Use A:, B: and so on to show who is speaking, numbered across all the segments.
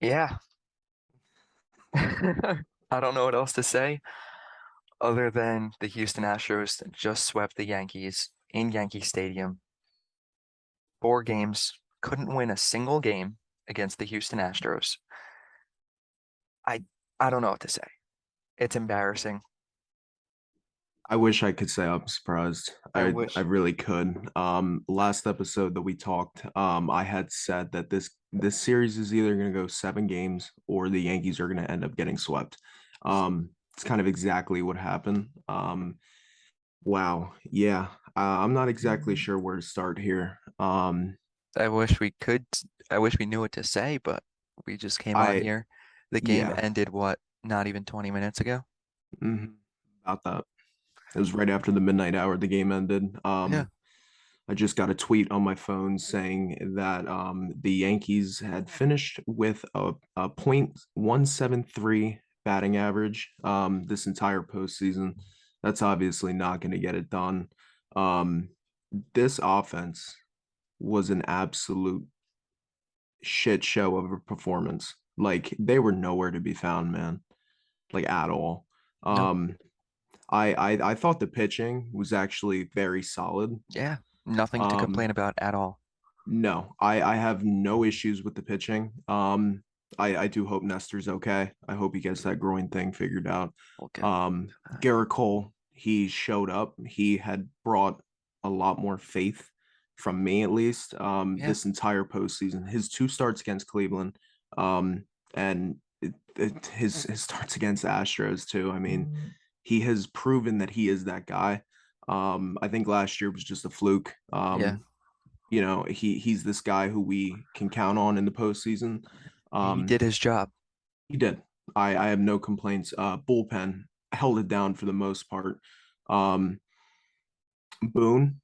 A: Yeah. I don't know what else to say other than the Houston Astros just swept the Yankees in Yankee Stadium. 4 games, couldn't win a single game against the Houston Astros. I I don't know what to say. It's embarrassing.
B: I wish I could say I'm surprised.
A: I
B: I
A: wish.
B: really could. Last episode that we talked, I had said that this series is either going to go 7 games or the Yankees are going to end up getting swept. It's kind of exactly what happened. Wow, yeah. I'm not exactly sure where to start here.
A: I wish we could. I wish we knew what to say, but we just came on
B: I
A: here. The game
B: yeah,
A: ended what? Not even 20 minutes ago.
B: mhm, about that. It was right after the midnight hour the game ended.
A: Yeah.
B: I just got a tweet on my phone saying that the Yankees had finished with a .173 batting average this entire postseason. That's obviously not going to get it done. Um, this offense was an absolute shit show of a performance. Like they were nowhere to be found, man. Like at all.
A: Nope.
B: Um, I thought the pitching was actually very solid.
A: Yeah. Nothing to
B: Um,
A: complain about at all.
B: No, I have no issues with the pitching. I do hope Nestor's okay. I hope he gets that groin thing figured out.
A: We'll get
B: Garrett Cole, he showed up. He had brought a lot more faith from me, at least,
A: yeah.
B: this entire postseason. His 2 starts against Cleveland, and his starts against the Astros too. I mean, he has proven that he is that guy. I think last year was just a fluke.
A: Yeah.
B: He's this guy who we can count on in the postseason.
A: He did
B: Um,
A: his job.
B: he did. I have no complaints. Bullpen held it down for the most part. Um, Boone,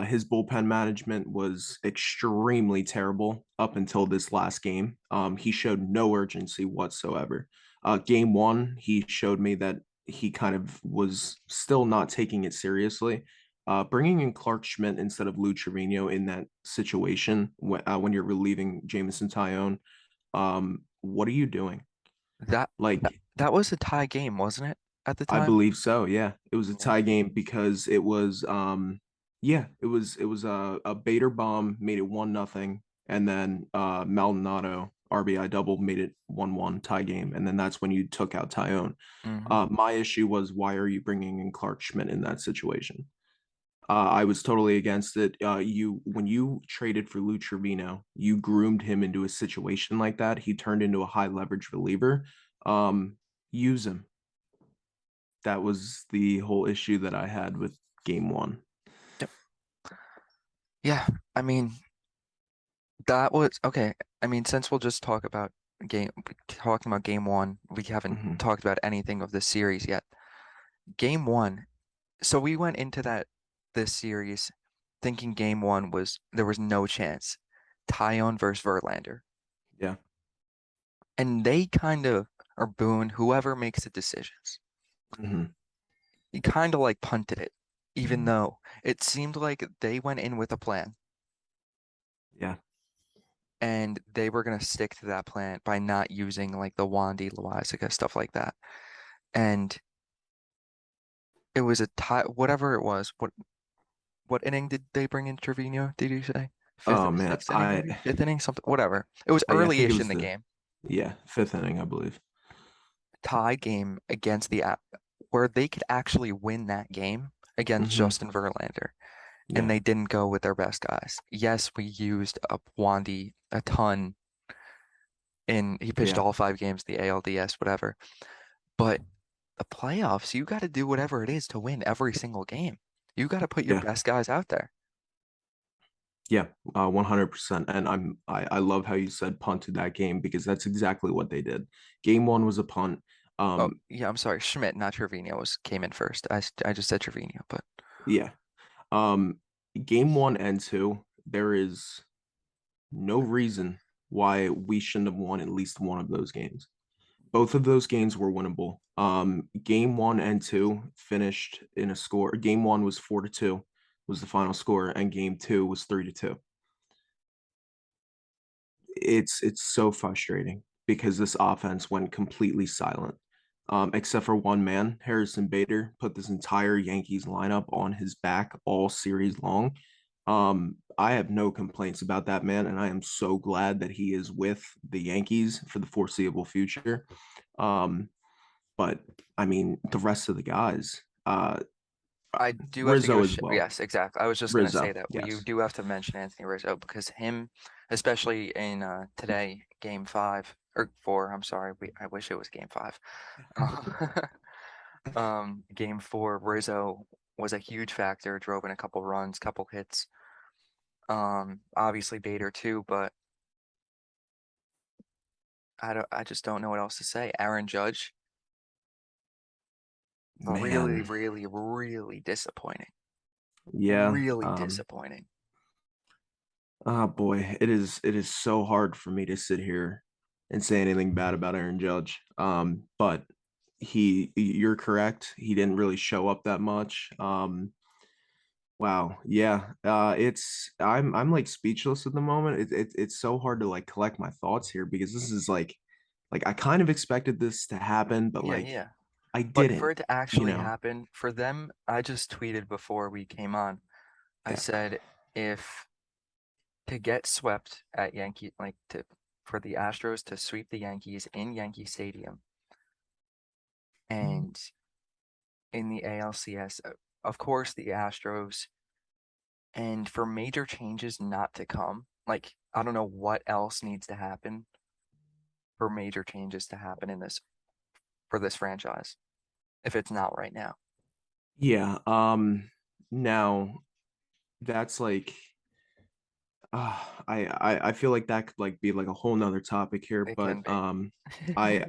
B: his bullpen management was extremely terrible up until this last game. He showed no urgency whatsoever. Game one, he showed me that he kind of was still not taking it seriously. Bringing in Clark Schmidt instead of Lou Trevino in that situation when you're relieving Jameson Tyone, what are you doing?
A: That, that
B: Like,
A: that was a tie game, wasn't it? At the
B: I
A: time?
B: believe so. Yeah, it was a
A: Yeah.
B: tie game because it was yeah, it was a Bader bomb made it 1-0, and then Maldonado RBI double made it 1-1 tie game, and then that's when you took out Tyone.
A: Hmm.
B: My issue was why are you bringing in Clark Schmidt in that situation? I was totally against it. You when you traded for Lou Trevino, you groomed him into a situation like that. He turned into a high leverage reliever. Use him. That was the whole issue that I had with game one.
A: Yep. Yeah. I mean, that was okay. I mean, since we'll just talking about game one, we haven't
B: Hmm.
A: talked about anything of this series yet. Game one. So we went into this series thinking game one there was no chance. Tyon versus Verlander.
B: Yeah.
A: And they kind of, or Boone, whoever makes the decisions,
B: Hmm.
A: he kind of like punted it, even though it seemed like they went in with a plan
B: Yeah.
A: and they were going to stick to that plan by not using like the Wandy, Loizaga, stuff like that. And it was a tie, whatever it was. What inning did they bring in Trevino? Did you say fifth
B: Oh
A: or
B: man,
A: sixth inning? Maybe fifth inning, something. Whatever. It was
B: I think it
A: early-ish in
B: was
A: the
B: the
A: game.
B: yeah 5th inning, I believe.
A: Tie game against the app where they could actually win that game against
B: Hmm.
A: Justin Verlander, and
B: Yeah.
A: they didn't go with their best guys. Yes, we used up Wandy a ton, and he pitched
B: Yeah.
A: all 5 games, the ALDS, whatever. But the playoffs, you got to do whatever it is to win every single game. You got to put your
B: Yeah.
A: best guys out there.
B: Yeah. 100%. And I love how you said punt to that game because that's exactly what they did. Game one was a punt.
A: Oh,
B: Um,
A: yeah, I'm sorry. Schmidt, not Trevino, came in first. I just said Trevino, but
B: yeah. Um, Game one and two, there is no reason why we shouldn't have won at least one of those games. Both of those games were winnable. Game one and two finished in a score. Game one was 4-2 was the final score, and game two was 3-2. it's so frustrating because this offense went completely silent. Except for one man, Harrison Bader put this entire Yankees lineup on his back all series long. I have no complaints about that man, and I am so glad that he is with the Yankees for the foreseeable future. Um, but I mean, the rest of the guys,
A: I do have to give
B: Rizzo
A: a
B: as
A: sh
B: well.
A: yes, exactly. I was just gonna say
B: Rizzo,
A: that you
B: yes.
A: do have to mention Anthony Rizzo because him, especially in today, game five or four, I'm sorry, I wish it was game five. Game four, Rizzo was a huge factor, drove in a couple runs, couple hits. Obviously Bader too, but I just don't know what else to say. Aaron Judge, really,
B: Man,
A: really, really disappointing.
B: yeah.
A: Really disappointing.
B: Oh boy, it is so hard for me to sit here and say anything bad about Aaron Judge. But you're correct. He didn't really show up that much. Wow, yeah. I'm like speechless at the moment. It's so hard to like collect my thoughts here because this is like I kind of expected this to happen, but
A: Yeah,
B: like
A: yeah.
B: I
A: But for
B: didn't,
A: it to
B: you
A: actually
B: know.
A: happen, for them, I just tweeted before we came on. I
B: Yeah.
A: said if to get swept at Yankee, like to for the Astros to sweep the Yankees in Yankee Stadium and in the ALCS, of course the Astros, and for major changes not to come, like I don't know what else needs to happen for major changes to happen in this for this franchise if it's not right now.
B: Yeah. Now that's like I feel like that could like be like a whole nother topic here,
A: It
B: but
A: can be.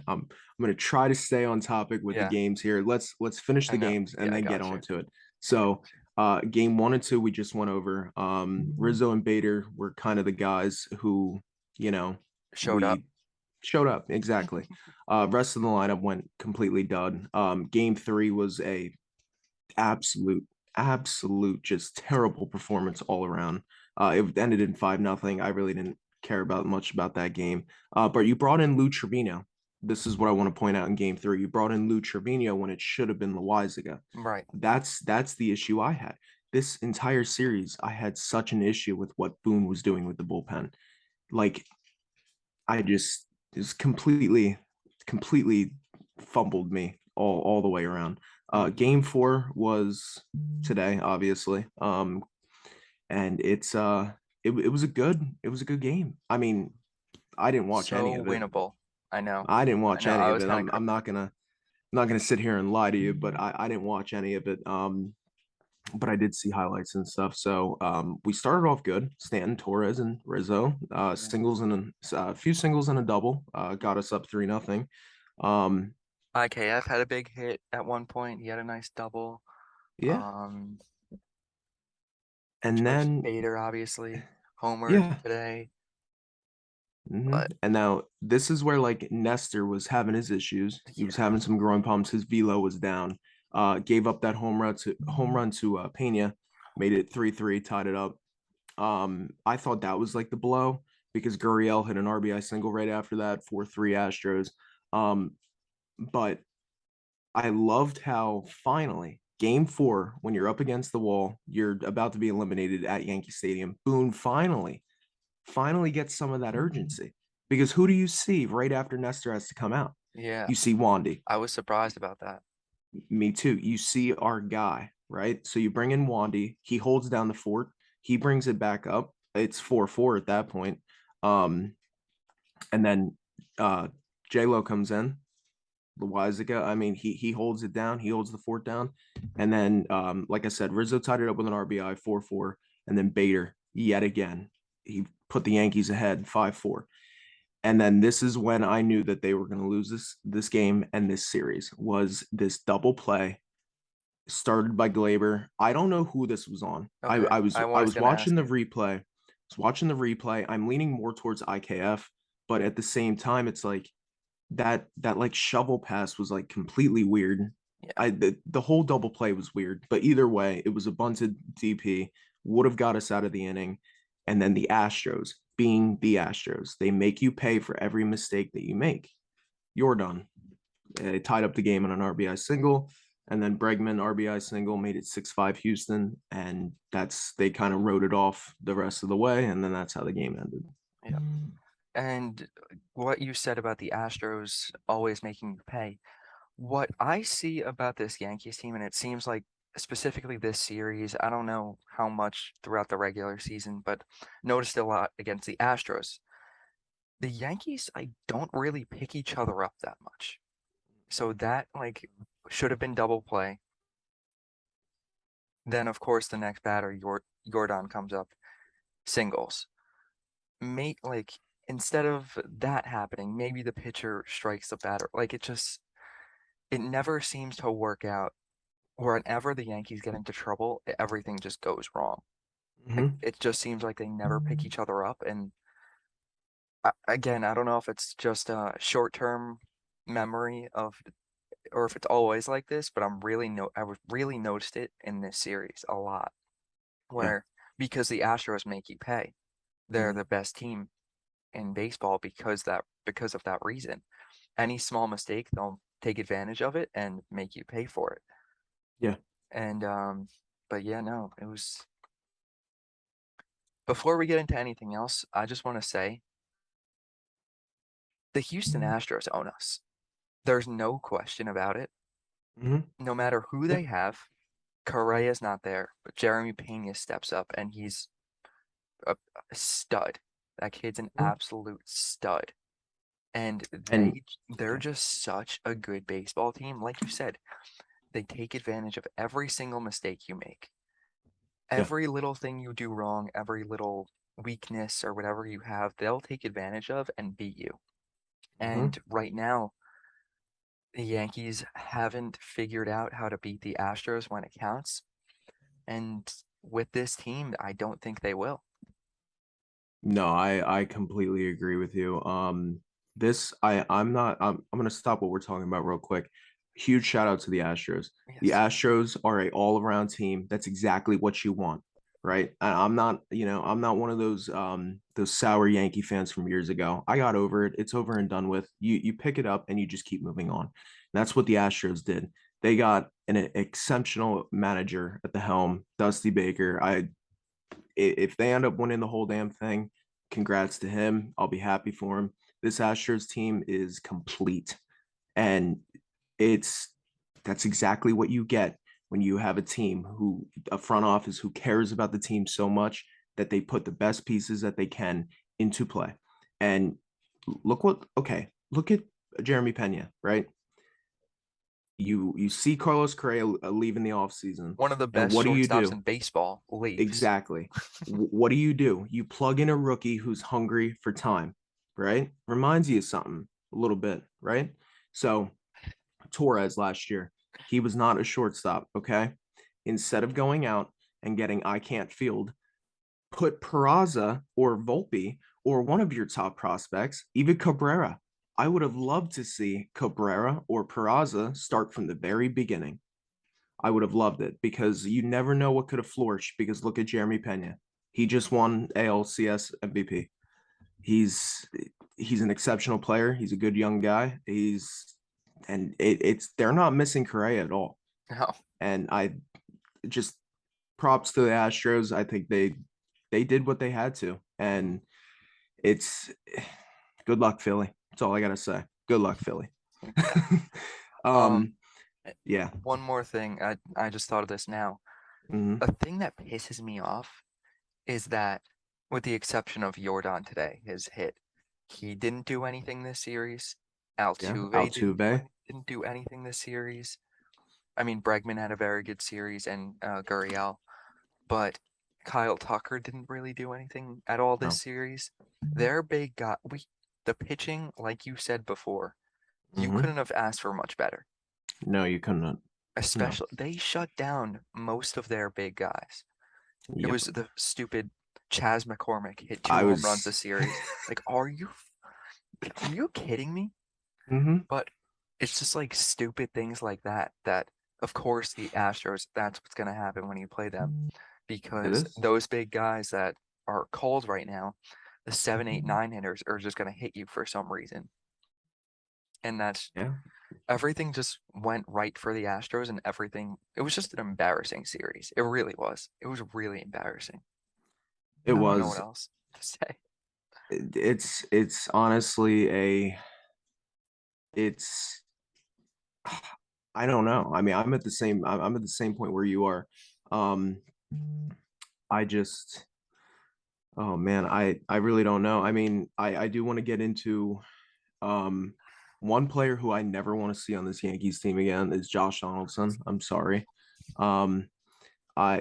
B: I'm gonna try to stay on topic with the
A: Yeah,
B: games here. Let's finish
A: I
B: the
A: know.
B: games and
A: Yeah, I
B: then get
A: got
B: on
A: you.
B: to it.
A: I
B: So
A: got you.
B: game one and two we just went over. Rizzo and Bader were kind of the guys who, you know,
A: Showed up.
B: we showed up exactly. Rest of the lineup went completely dud. Game three was a absolute, absolute, just terrible performance all around. It ended in 5-0. I really didn't care about much about that game. But you brought in Lou Trevino. This is what I want to point out in game three. You brought in Lou Trevino when it should have been Loizaga.
A: Right.
B: That's the issue I had. This entire series, I had such an issue with what Boone was doing with the bullpen. Like I just completely fumbled me all the way around.
A: Hmm.
B: Game four was today, obviously. And it was a good game. I mean, I didn't watch any
A: So
B: of it.
A: winnable. I know.
B: I didn't
A: I
B: watch
A: know.
B: any
A: I
B: of
A: was
B: it.
A: kind of
B: I'm not gonna sit here and lie to you, but I didn't watch any of it. But I did see highlights and stuff. So we started off good. Stanton, Torres, and Rizzo,
A: yeah.
B: singles and a few singles and a double, got us up 3-0. Um,
A: IKF had a big hit at one point. He had a nice double.
B: yeah,
A: Um,
B: and
A: Judge
B: then
A: Bader obviously homered
B: yeah,
A: today, but
B: and now this is where like Nestor was having his issues. He was
A: yeah,
B: having some growing problems. His velo was down. Gave up that home run to Pena, made it 3-3, tied it up. I thought that was like the blow because Gurriel hit an RBI single right after that, 4-3 Astros. Um, but I loved how finally game four, when you're up against the wall, you're about to be eliminated at Yankee Stadium. Boone finally gets some of that urgency. Because who do you see right after Nestor has to come out?
A: yeah.
B: You see Wandy.
A: I was surprised about that.
B: Me too. You see our guy, right? So you bring in Wandy. He holds down the fort. He brings it back up. It's 4-4 at that point. Um, and then J Lo comes in. Loizaga, I mean, he holds it down. He holds the fort down. And then, like I said, Rizzo tied it up with an RBI, 4-4. And then Bader, yet again, he put the Yankees ahead, 5-4. And then this is when I knew that they were going to lose this game and this series was this double play started by Glaber. I don't know who this was on.
A: Okay, I
B: I
A: was
B: was
A: gonna
B: watching
A: ask
B: the
A: you.
B: replay. I was watching the replay. I'm leaning more towards IKF, but at the same time, it's like that like shovel pass was like completely weird.
A: Yeah,
B: The whole double play was weird, but either way, it was a bunted DP, would have got us out of the inning. And then the Astros, being the Astros, they make you pay for every mistake that you make. You're done. They tied up the game on an RBI single, and then Bregman RBI single made it 6-5 Houston, and they kind of wrote it off the rest of the way, and then that's how the game ended.
A: Yeah. And what you said about the Astros always making you pay. What I see about this Yankees team, and it seems like specifically this series, I don't know how much throughout the regular season, but noticed a lot against the Astros. The Yankees, I don't really pick each other up that much. So that like should have been double play. Then of course the next batter, Jordan comes up, singles. Make like instead of that happening, maybe the pitcher strikes the batter. Like it never seems to work out. Whenever the Yankees get into trouble, everything just goes wrong. Like
B: Mm-hmm.
A: it just seems like they never pick each other up. And again, I don't know if it's just a short-term memory of, or if it's always like this, but I've really noticed it in this series a lot,
B: Yeah.
A: where because the Astros make you pay, they're
B: Mm-hmm.
A: the best team in baseball because of that reason. Any small mistake, they'll take advantage of it and make you pay for it.
B: Yeah.
A: And but yeah, no, it was before we get into anything else, I just want to say the Houston Astros own us. There's no question about it.
B: Mm-hmm.
A: No matter who
B: Yeah.
A: they have, Correa's not there, but Jeremy Pena steps up and he's a stud. That kid's an
B: Mm-hmm.
A: absolute stud. And
B: And
A: they're
B: okay.
A: just such a good baseball team. Like you said, they take advantage of every single mistake you make.
B: Yeah.
A: Every little thing you do wrong, every little weakness or whatever you have, they'll take advantage of and beat you.
B: Mm-hmm.
A: And right now, the Yankees haven't figured out how to beat the Astros when it counts. And with this team, I don't think they will.
B: No, I completely agree with you. This I'm not I'm gonna stop what we're talking about real quick. Huge shout out to the Astros. The
A: Yes.
B: Astros are a all around team. That's exactly what you want, right? I'm not, I'm not one of those sour Yankee fans from years ago. I got over it. It's over and done with. You pick it up and you just keep moving on. And that's what the Astros did. They got an exceptional manager at the helm, Dusty Baker. If they end up winning the whole damn thing, congrats to him. I'll be happy for him. This Astros team is complete. And it's that's exactly what you get when you have a front office who cares about the team so much that they put the best pieces that they can into play. And look at Jeremy Pena, right? You see Carlos Correa leaving the offseason.
A: One of the
B: And
A: best
B: what do you
A: shortstops
B: do?
A: in baseball leaves.
B: Exactly. What do? You plug in a rookie who's hungry for time, right? Reminds you of something a little bit, right? So Torres last year, he was not a shortstop, okay? Instead of going out and getting I can't field, put Peraza or Volpe or one of your top prospects, even Cabrera. I would have loved to see Cabrera or Peraza start from the very beginning. I would have loved it because you never know what could have flourished. Because look at Jeremy Pena. He just won ALCS MVP. He's he's an exceptional player. He's a good young guy. It's they're not missing Correa at all.
A: No.
B: And I just props to the Astros. I think they did what they had to. And it's good luck, Philly. That's all I gotta say. Good luck, Philly.
A: Yeah. Um,
B: um,
A: eh,
B: yeah.
A: one more thing. I just thought of this now.
B: Mm-hmm.
A: A thing that pisses me off is that, with the exception of Jordan today, his hit, he didn't do anything this series.
B: Yeah.
A: Altuve
B: Altuve.
A: didn't do anything this series. I mean, Bregman had a very good series and Gurriel, but Kyle Tucker didn't really do anything at all this
B: No.
A: series. Their big guy, the pitching, like you said before, you
B: Mm-hmm.
A: couldn't have asked for much better.
B: No, you couldn't. No.
A: Especially, they shut down most of their big guys. It
B: Yep.
A: was the stupid Chas McCormick hit two
B: I
A: home runs
B: was.
A: this series. Like, are you kidding me?
B: Mm-hmm.
A: But it's just like stupid things like that that of course the Astros, that's what's gonna happen when you play them.
B: It
A: Because
B: is.
A: those big guys that are cold right now, the 7, 8, 9 hitters are just going to hit you for some reason. And that's
B: Yeah,
A: everything just went right for the Astros and everything. It was just an embarrassing series. It really was. It was really embarrassing.
B: it
A: I don't know what
B: was.
A: else to say.
B: It's honestly a it's I don't know. I mean, I'm at the same point where you are. Um, I just oh man, I really don't know. I mean, I do want to get into um one player who I never want to see on this Yankees team again is Josh Donaldson. I'm sorry. Um,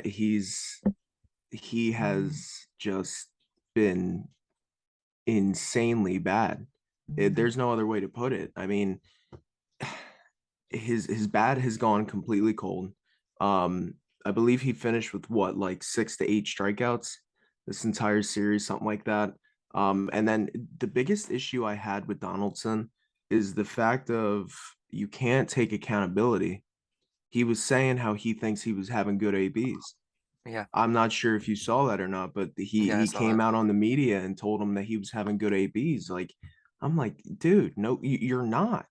B: he has just been insanely bad. There's no other way to put it. I mean, his bat has gone completely cold. I believe he finished with what, like 6 to 8 strikeouts this entire series, something like that. And then the biggest issue I had with Donaldson is the fact of you can't take accountability. He was saying how he thinks he was having good ABs.
A: Yeah.
B: I'm not sure if you saw that or not, but
A: Yeah, I
B: he
A: saw
B: came
A: that.
B: out on the media and told him that he was having good ABs. Like, I'm like, dude, no, you're not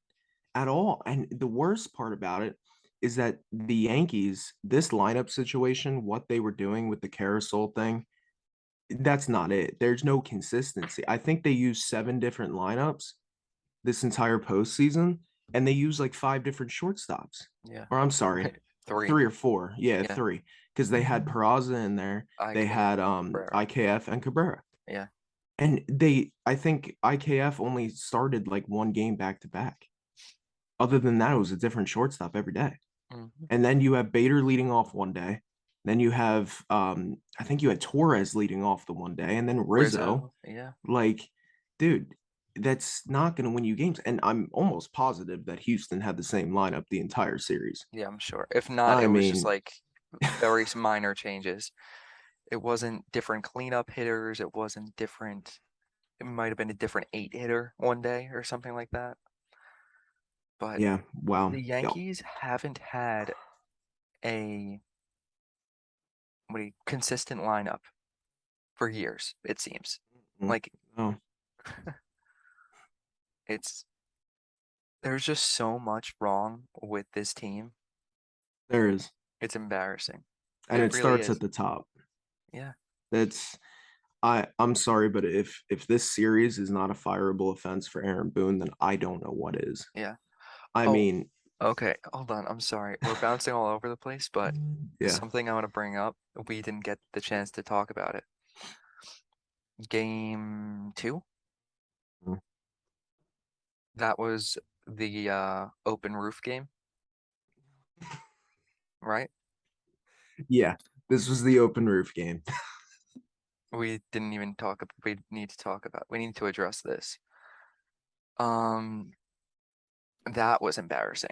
B: at all. And the worst part about it is that the Yankees, this lineup situation, what they were doing with the carousel thing, that's not it. There's no consistency. I think they used 7 different lineups this entire postseason, and they used like 5 different shortstops.
A: Yeah.
B: Or I'm sorry,
A: 3.
B: 3 or 4. Yeah,
A: Yeah.
B: 3. Because they had Peraza in there, they
A: IKF
B: had
A: and Cabrera.
B: IKF and Cabrera.
A: Yeah.
B: And I think IKF only started like one game back to back. Other than that, it was a different shortstop every day.
A: Hmm.
B: And then you have Bader leading off one day. Then you have I think you had Torres leading off the one day, and then Rizzo.
A: Rizzo. Yeah.
B: Like, dude, that's not gonna win you games. And I'm almost positive that Houston had the same lineup the entire series.
A: Yeah, I'm sure. If not,
B: I
A: it was just
B: mean,
A: like very minor changes. It wasn't different cleanup hitters. It wasn't different. It might have been a different 8 hitter one day or something like that. But
B: yeah, wow.
A: the
B: Yeah.
A: Yankees haven't had a consistent lineup for years, it seems.
B: Mm,
A: Like
B: oh,
A: it's there's just so much wrong with this team.
B: there is.
A: It's embarrassing.
B: And
A: It
B: it
A: really
B: starts at
A: is.
B: the top.
A: Yeah.
B: That's I'm sorry, but if this series is not a fireable offense for Aaron Boone, then I don't know what is.
A: Yeah.
B: I
A: Oh,
B: mean,
A: okay. Hold on. I'm sorry. We're bouncing all over the place, but
B: yeah.
A: something I want to bring up, we didn't get the chance to talk about it. Game 2, that was the open roof game, right?
B: Yeah, this was the open roof game.
A: We didn't even talk we need to talk about. We need to address this. Um, that was embarrassing.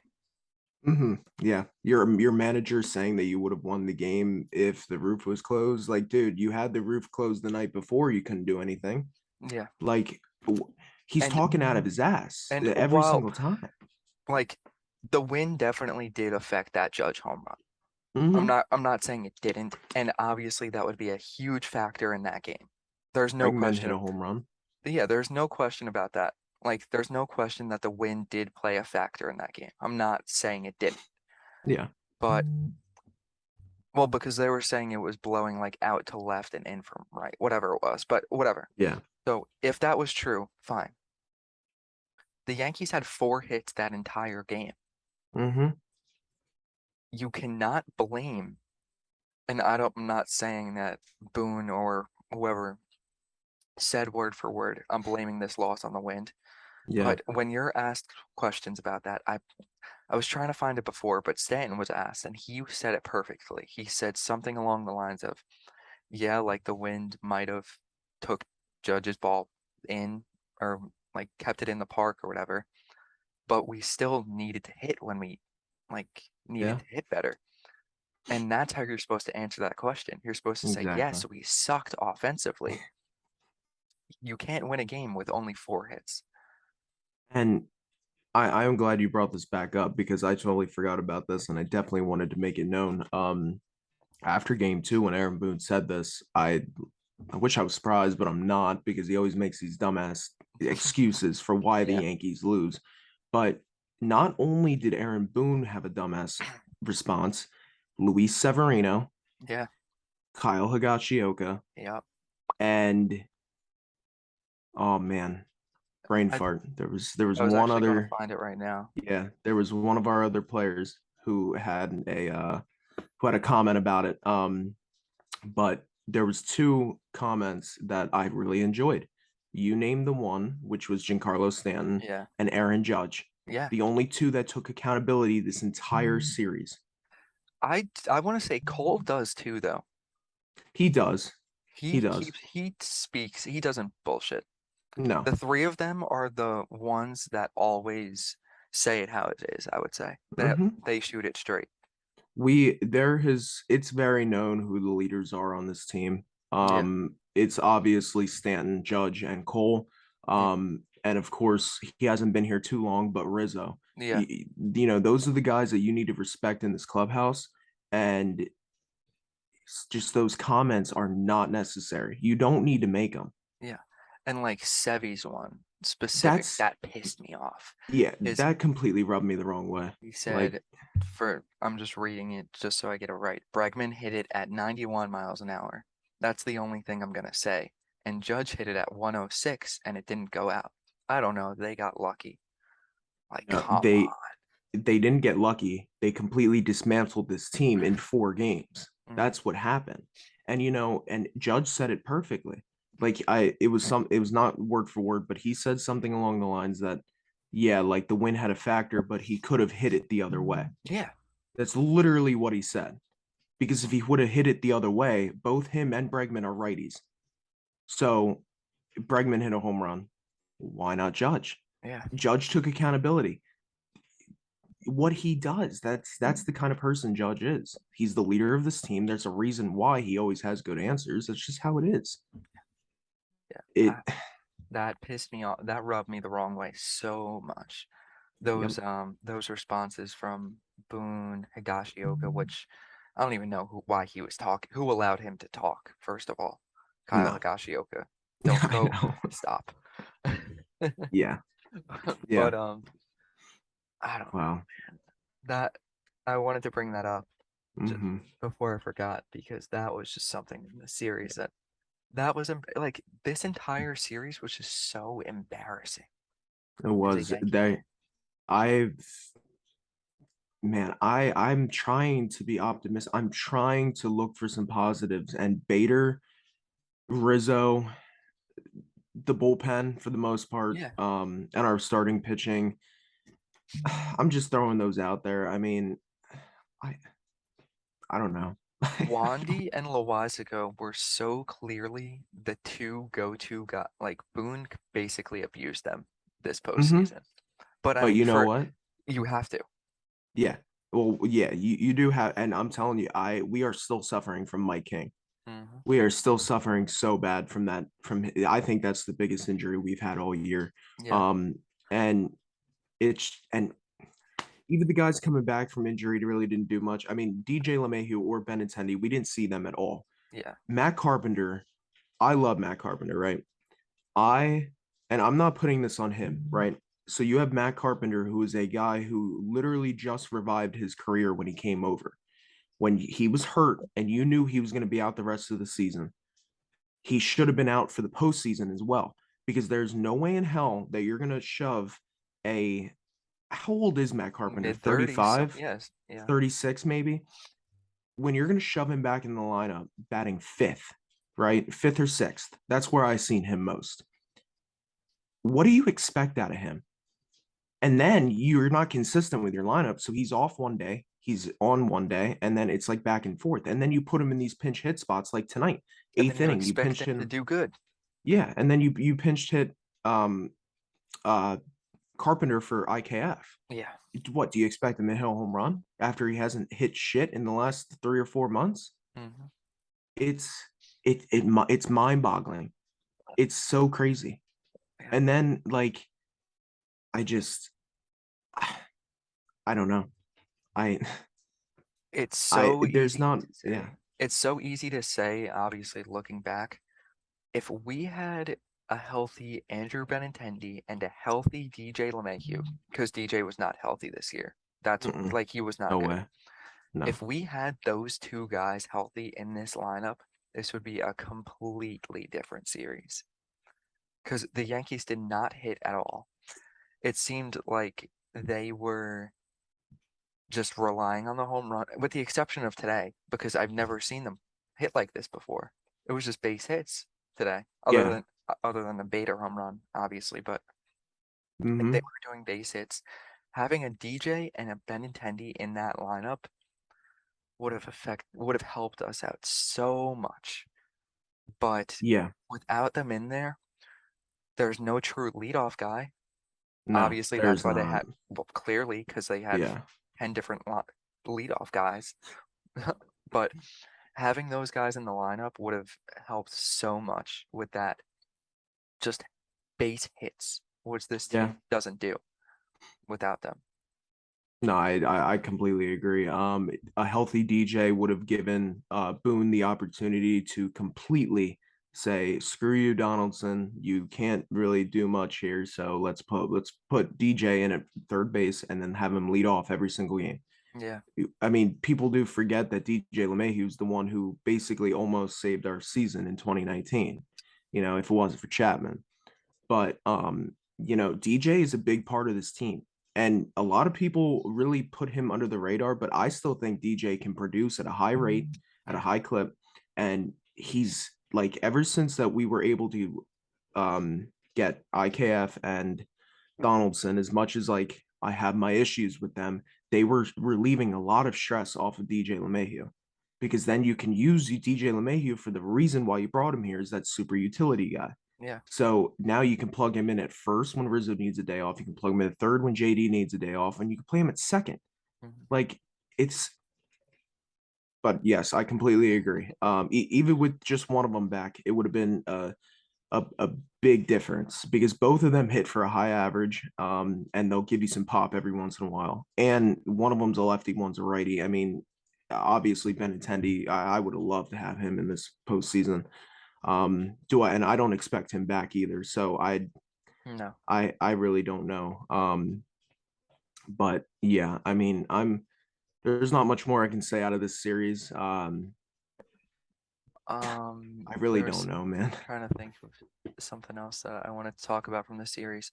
B: Yeah, your manager saying that you would have won the game if the roof was closed. Like, dude, you had the roof closed the night before. You couldn't do anything.
A: Yeah.
B: Like, he's
A: And
B: talking out of his ass
A: and
B: every
A: while
B: single time.
A: like the win definitely did affect that Judge home run.
B: Mm-hmm.
A: I'm not saying it didn't, and obviously that would be a huge factor in that game. There's no
B: Bregman hit
A: question.
B: a home run.
A: Yeah, there's no question about that. Like, there's no question that the win did play a factor in that game. I'm not saying it didn't,
B: Yeah,
A: but well, because they were saying it was blowing like out to left and in from right, whatever it was, but whatever.
B: yeah.
A: So if that was true, fine. The Yankees had 4 hits that entire game.
B: Mm-hmm.
A: You cannot blame, and I'm not saying that Boone or whoever said word for word, I'm blaming this loss on the wind.
B: Yeah,
A: But when you're asked questions about that, I was trying to find it before, but Stanton was asked, and he said it perfectly. He said something along the lines of, "Yeah, like the wind might have took Judge's ball in, or like kept it in the park or whatever, but we still needed to hit when we like needed
B: yeah.
A: to hit better." And that's how you're supposed to answer that question. You're supposed to say,
B: Exactly.
A: "Yes, we sucked offensively." You can't win a game with only 4 hits.
B: And I am glad you brought this back up because I totally forgot about this and I definitely wanted to make it known. After game 2, when Aaron Boone said this, I I wish I was surprised, but I'm not because he always makes these dumbass excuses for why the
A: Yeah.
B: Yankees lose. But not only did Aaron Boone have a dumbass response, Luis Severino,
A: Yeah.
B: Kyle Higashioka,
A: Yeah.
B: and oh man, brain
A: I
B: fart. There was
A: I was
B: one
A: actually going to
B: other,
A: find it right now.
B: yeah, there was one of our other players who had a comment about it. But there was two comments that I really enjoyed. You named the one, which was Giancarlo Stanton
A: Yeah.
B: and Aaron Judge,
A: Yeah.
B: the only two that took accountability this entire series.
A: I want to say Cole does too, though.
B: He does. He does.
A: He speaks. He doesn't bullshit.
B: No.
A: The three of them are the ones that always say it how it is, I would say. That
B: Hmm.
A: they shoot it straight.
B: It's very known who the leaders are on this team.
A: Yeah.
B: It's obviously Stanton, Judge, and Cole.
A: Yeah.
B: And of course, he hasn't been here too long, but Rizzo.
A: Yeah.
B: Those are the guys that you need to respect in this clubhouse. And just those comments are not necessary. You don't need to make them.
A: Yeah. And like Sevy's one specific
B: That's
A: that pissed me off
B: Yeah,
A: is
B: that completely rubbed me the wrong way.
A: he
B: Like,
A: said I'm just reading it just so I get it right. Bregman hit it at 91 miles an hour. That's the only thing I'm gonna say. And Judge hit it at 106 and it didn't go out. I don't know. They got lucky. Like,
B: no,
A: come on.
B: they didn't get lucky. They completely dismantled this team in 4 games.
A: Mm,
B: That's what happened. And and Judge said it perfectly. Like it was not word for word, but he said something along the lines that, yeah, like the wind had a factor, but he could have hit it the other way.
A: yeah.
B: That's literally what he said. Because if he would have hit it the other way, both him and Bregman are righties. So Bregman hit a home run. Why not Judge?
A: Yeah.
B: Judge took accountability. What he does, that's the kind of person Judge is. He's the leader of this team. There's a reason why he always has good answers. That's just how it is.
A: Yeah.
B: It
A: That pissed me off. That rubbed me the wrong way so much.
B: Yep.
A: Those responses from Boone, Higashioka, which I don't even know why he was talking. Who allowed him to talk, first of all? Kyle
B: No.
A: Higashioka. Don't
B: I
A: go.
B: know.
A: Stop.
B: Yeah.
A: But
B: Yeah.
A: I don't know,
B: Wow.
A: man. That I wanted to bring that up just
B: Hmm.
A: before I forgot because that was just something in the series that was like this entire series was just so embarrassing
B: It
A: as a
B: was
A: Yankee fan.
B: they I I'm trying to be optimistic. I'm trying to look for some positives, and Bader, Rizzo, the bullpen for the most part,
A: Yeah.
B: and our starting pitching. I'm just throwing those out there. I mean, I I don't know.
A: Wandy and Loizaga were so clearly the two go-to guy. Like Boone basically abused them this
B: Hmm.
A: postseason. But I
B: But
A: mean,
B: you know
A: for
B: what?
A: you have to.
B: Yeah. Well, yeah, you do have, and I'm telling you, I we are still suffering from Mike King.
A: Hmm.
B: We are still suffering so bad from that. I think that's the biggest injury we've had all year.
A: Yeah,
B: Um, and and even the guys coming back from injury really didn't do much. I mean, DJ LeMahieu or Benintendi, we didn't see them at all.
A: yeah.
B: Matt Carpenter, I love Matt Carpenter, right? I and I'm not putting this on him, right? So you have Matt Carpenter, who is a guy who literally just revived his career when he came over. When he was hurt and you knew he was going to be out the rest of the season, he should have been out for the postseason as well. Because there's no way in hell that you're going to shove a how old is Matt Carpenter?
A: Mid 30s. So
B: 35,
A: yes, yeah.
B: 36 maybe? When you're going to shove him back in the lineup, batting fifth, right? Fifth or sixth. That's where I've seen him most. What do you expect out of him? And then you're not consistent with your lineup. So he's off one day, he's on one day, and then it's like back and forth. And then you put him in these pinch hit spots like tonight,
A: And then
B: eighth
A: you
B: inning, you
A: expect
B: pinched
A: him to
B: him.
A: do good.
B: Yeah. And then you pinched hit um uh Carpenter for IKF.
A: Yeah.
B: What do you expect him to hit a home run after he hasn't hit shit in the last 3 or 4 months?
A: Hmm.
B: It's it's mind boggling. It's so crazy.
A: Yeah.
B: And then like I just I don't know. I
A: It's
B: I
A: so
B: there's
A: easy
B: not
A: to
B: yeah.
A: say. It's so easy to say, obviously, looking back, if we had a healthy Andrew Benintendi and a healthy DJ LeMahieu, because DJ was not healthy this year. That's
B: Mm-mm.
A: like he was not
B: No
A: good.
B: way. No.
A: If we had those two guys healthy in this lineup, this would be a completely different series. Because the Yankees did not hit at all. It seemed like they were just relying on the home run, with the exception of today, because I've never seen them hit like this before. It was just base hits today,
B: Yeah.
A: other than the Bader home run, obviously, but like they
B: Mm-hmm.
A: were doing base hits. Having a DJ and a Benintendi in that lineup would have helped us out so much. But
B: Yeah.
A: without them in there, there's no true leadoff guy.
B: No,
A: Obviously, that's
B: there's
A: why they
B: not.
A: had, well, clearly, because they had
B: Yeah.
A: 10 different leadoff guys. But having those guys in the lineup would have helped so much with that just base hits, which this
B: Yeah.
A: team doesn't do without them.
B: No, I completely agree. A healthy DJ would have given Boone the opportunity to completely say, "Screw you, Donaldson. You can't really do much here. So let's put DJ in at third base and then have him lead off every single game."
A: Yeah,
B: I mean, people do forget that DJ LeMahieu is the one who basically almost saved our season in 2019. If it wasn't for Chapman. But DJ is a big part of this team. And a lot of people really put him under the radar, but I still think DJ can produce at a high rate, at a
A: yeah,
B: high clip. And he's like ever since that we were able to get IKF and Donaldson, as much as like I have my issues with them, they were relieving a lot of stress off of DJ LeMahieu. Because then you can use DJ LeMahieu for the reason why you brought him here is that super utility guy.
A: yeah.
B: So now you can plug him in at first when Rizzo needs a day off. You can plug him in at third when JD needs a day off, and you can play him at second.
A: Mhm.
B: Like it's, but yes, I completely agree. Even with just one of them back, it would have been a big difference because both of them hit for a high average, and they'll give you some pop every once in a while. And one of them's a lefty, one's a righty. I mean, obviously Benintendi, I would have loved to have him in this postseason. And I don't expect him back either. So
A: No.
B: I really don't know. But yeah, I mean, there's not much more I can say out of this series. I really don't
A: There's
B: know, man.
A: trying to think of something else that I wanted to talk about from the series.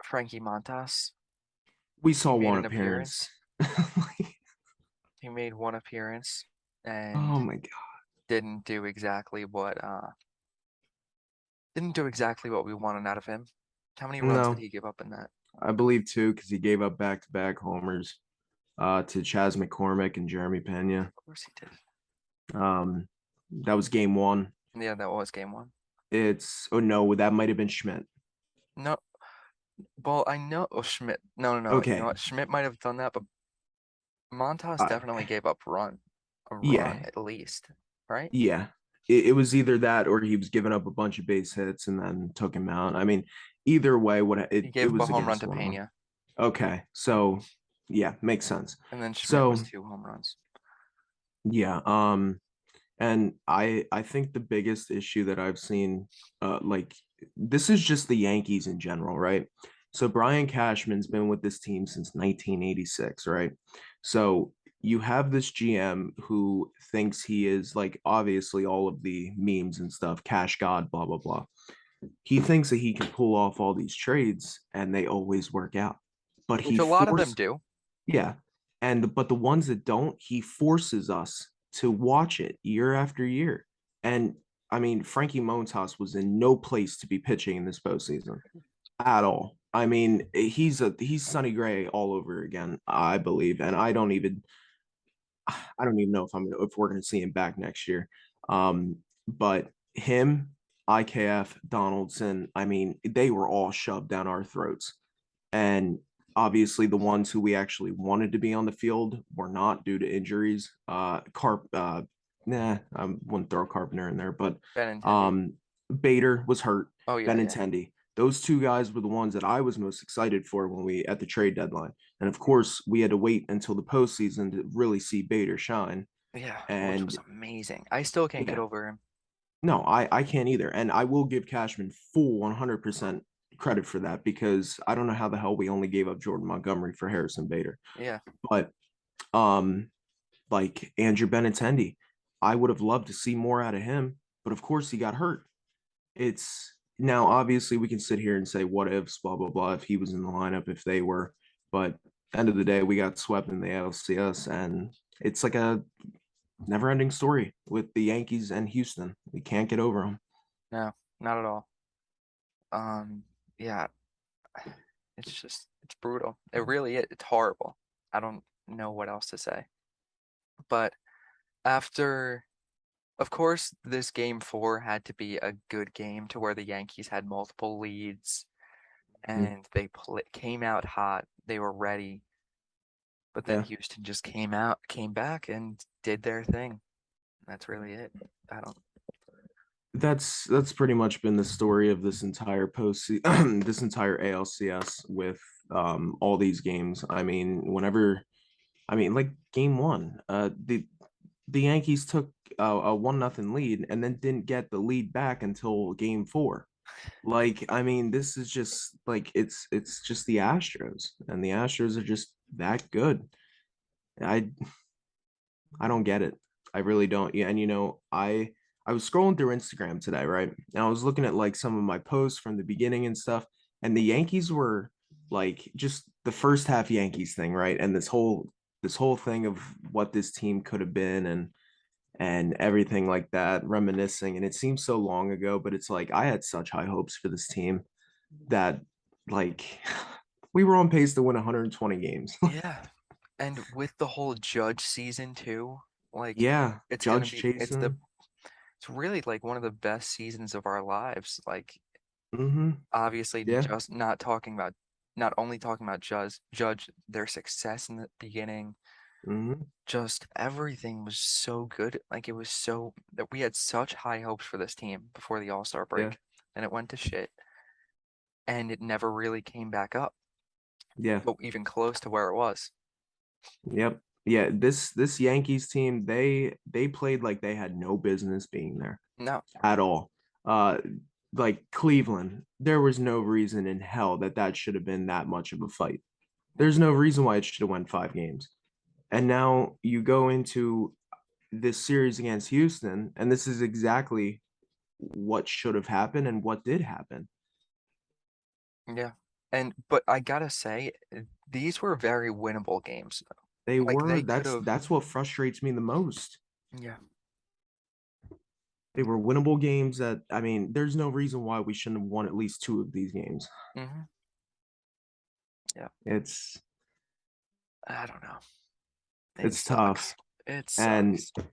A: Frankie Montas,
B: We
A: he
B: saw
A: made
B: one
A: an appearance.
B: appearance.
A: He made one appearance
B: Oh
A: and
B: my god.
A: didn't do exactly what we wanted out of him. How many runs did
B: No,
A: he give up in that?
B: I believe two because he gave up back-to-back homers to Chas McCormick and Jeremy Pena.
A: Of course he did.
B: That was game one.
A: Yeah, that was game one.
B: Oh no, that might have been Schmidt.
A: No, well, I know. Oh, Schmidt. No, no, no. You know
B: Okay.
A: what? Schmidt might have done that, but Montas
B: Uh,
A: definitely gave up a run
B: yeah,
A: at least, right?
B: yeah. It was either that or he was giving up a bunch of base hits and then took him out. I mean, either way,
A: He
B: it
A: gave up a
B: was
A: home run
B: against
A: to
B: one of them.
A: Pena,
B: Okay, so yeah, makes sense.
A: and then Schmidt was
B: So
A: two home runs.
B: yeah, and I think the biggest issue that I've seen, like this is just the Yankees in general, right? So Brian Cashman's been with this team since 1986, right? So you have this GM who thinks he is like obviously all of the memes and stuff, cash god, blah blah blah. He thinks that he can pull off all these trades and they always work out. But
A: Which
B: he
A: a lot of them
B: forced
A: do.
B: yeah. But the ones that don't, he forces us to watch it year after year. And I mean, Frankie Montas was in no place to be pitching in this postseason at all. I mean, he's Sonny Gray all over again, I believe. And I don't even know if we're gonna see him back next year. But him, IKF, Donaldson, I mean, they were all shoved down our throats. And obviously the ones who we actually wanted to be on the field were not due to injuries. I wouldn't throw Carpenter in there, but
A: Benintendi.
B: um, Bader was hurt.
A: Oh yeah, yeah.
B: Benintendi. Those two guys were the ones that I was most excited for when we at the trade deadline. And of course, we had to wait until the postseason to really see Bader shine.
A: Yeah, which was
B: And
A: amazing. I still can't get
B: yeah,
A: over him.
B: no, I can't either. And I will give Cashman full 100% credit for that because I don't know how the hell we only gave up Jordan Montgomery for Harrison Bader.
A: Yeah,
B: But um like Andrew Benintendi, I would have loved to see more out of him, but of course he got hurt. It's now obviously we can sit here and say what ifs, blah blah blah, if he was in the lineup, if they were, but end of the day, we got swept in the ALCS, and it's like a never-ending story with the Yankees and Houston. We can't get over them.
A: no, not at all. Yeah, it's brutal. It really is. It's horrible. I don't know what else to say. But after, of course, this game four had to be a good game to where the Yankees had multiple leads and they came out hot. They were ready, but then
B: Yeah,
A: Houston just came back and did their thing. That's really it. I don't.
B: that's pretty much been the story of this entire post this entire ALCS with all these games. I mean, like game one, the Yankees took a 1-0 lead and then didn't get the lead back until game four. Like, I mean, this is just like it's just the Astros, and the Astros are just that good. I I don't get it. I really don't. Yeah, and I was scrolling through Instagram today, right? And I was looking at like some of my posts from the beginning and stuff, and the Yankees were like just the first half Yankees thing, right? And this whole thing of what this team could have been and everything like that, reminiscing. And it seems so long ago, but it's like I had such high hopes for this team that like we were on pace to win 120 games.
A: Yeah. And with the whole Judge season too, like
B: Yeah,
A: it's gonna
B: Judge
A: be
B: Jason.
A: it's really like one of the best seasons of our lives. Like
B: Mm-hmm.
A: obviously
B: Yeah.
A: just not only talking about Judge their success in the beginning,
B: Mm-hmm.
A: just everything was so good. Like it was so that we had such high hopes for this team before the All-Star
B: Yeah.
A: break, and it went to shit, and it never really came back up,
B: Yeah.
A: but even close to where it was.
B: Yep. Yeah. This Yankees team, they played like they had no business being there
A: No.
B: at all. Uh, like Cleveland, there was no reason in hell that should have been that much of a fight.
A: Yeah.
B: There's no reason why it should have went 5 games. And now you go into this series against Houston, and this is exactly what should have happened and what did happen.
A: Yeah. And but I gotta say, these were very winnable games.
B: They
A: Like
B: were
A: they could
B: that's
A: have,
B: that's what frustrates me the most.
A: yeah,
B: They
A: yeah.
B: were winnable games that I mean, there's no reason why we shouldn't have won at least two of these games.
A: Yeah.
B: It's
A: I don't know. It
B: it's tough.
A: sucks. It
B: And
A: sucks.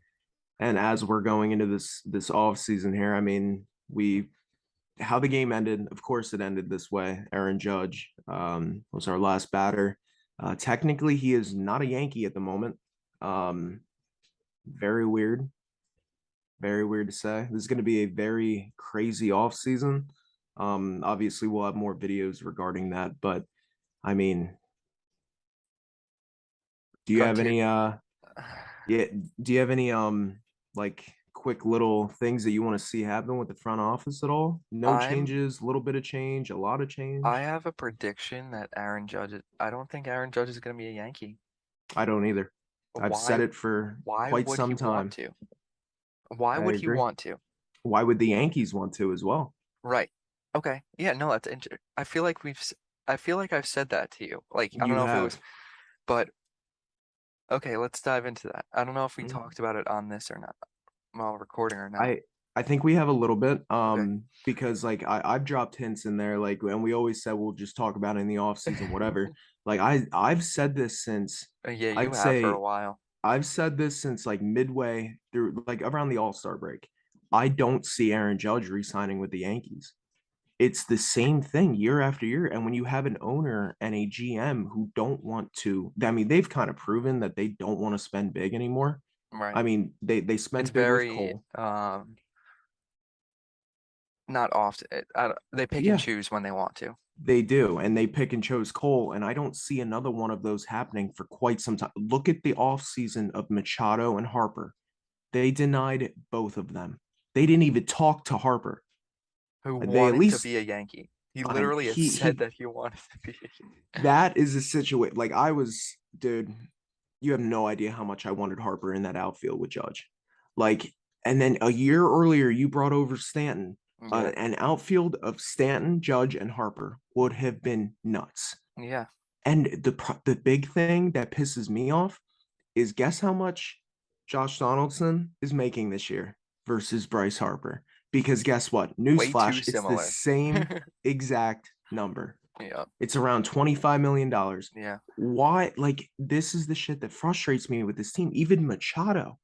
B: and as we're going into this off season here, I mean, we how the game ended, of course it ended this way. Aaron Judge was our last batter. Technically he is not a Yankee at the moment. Um very weird. Very weird to say. This is going to be a very crazy off season. Obviously, we'll have more videos regarding that. But I mean, do you have any?
A: Continue.
B: Yeah, do you have any like quick little things that you want to see happen with the front office at all? No
A: I'm
B: changes, a little bit of change, a lot of
A: I
B: change.
A: have a prediction that I don't think Aaron Judge is gonna be a Yankee.
B: I don't either. I've
A: Why
B: said it for
A: why
B: quite
A: would he
B: some
A: want
B: time.
A: to? Why
B: I
A: would he
B: agree.
A: want to?
B: Why would the Yankees want to as well?
A: Right. Okay. Yeah, no, that's inter I feel like I've said that to you. Like, I don't
B: You
A: know if it was,
B: have.
A: but okay, let's dive into that. I don't know if we
B: Mhm.
A: talked about it on this or not, while recording or not.
B: I think we have a little bit
A: Okay.
B: because like I've dropped hints in there like and we always said we'll just talk about it in the off season whatever. Like I've said this since
A: Yeah, you
B: I'd
A: have for a
B: say
A: while.
B: I've said this since like midway through like around the All-Star break. I don't see Aaron Judge re-signing with the Yankees. It's the same thing year after year. And when you have an owner and a GM who don't want to, I mean, they've kind of proven that they don't want to spend big anymore.
A: Right.
B: I mean, they
A: It's
B: spent big with
A: very
B: Cole.
A: not often. They pick and
B: Yeah,
A: choose when they want to.
B: they do, and they pick and chose Cole, and I don't see another one of those happening for quite some time. Look at the offseason of Machado and Harper. They denied both of them. They didn't even talk to Harper.
A: Who
B: They at
A: wanted to be
B: least
A: a Yankee. He
B: I
A: literally had said
B: he
A: that he wanted to be a Yankee.
B: that is a situation like I was, dude. You have no idea how much I wanted Harper in that outfield with Judge. Like, and then a year earlier, you brought over Stanton.
A: Yeah.
B: An outfield of Stanton, Judge, and Harper would have been nuts.
A: Yeah.
B: And the big thing that pisses me off is guess how much Josh Donaldson is making this year versus Bryce Harper? Because guess what?
A: Way too
B: Newsflash, it's the
A: similar.
B: same exact number.
A: Yeah.
B: It's around $25 million.
A: Yeah.
B: Why? Like, this is the shit that frustrates me with this team. Even Machado,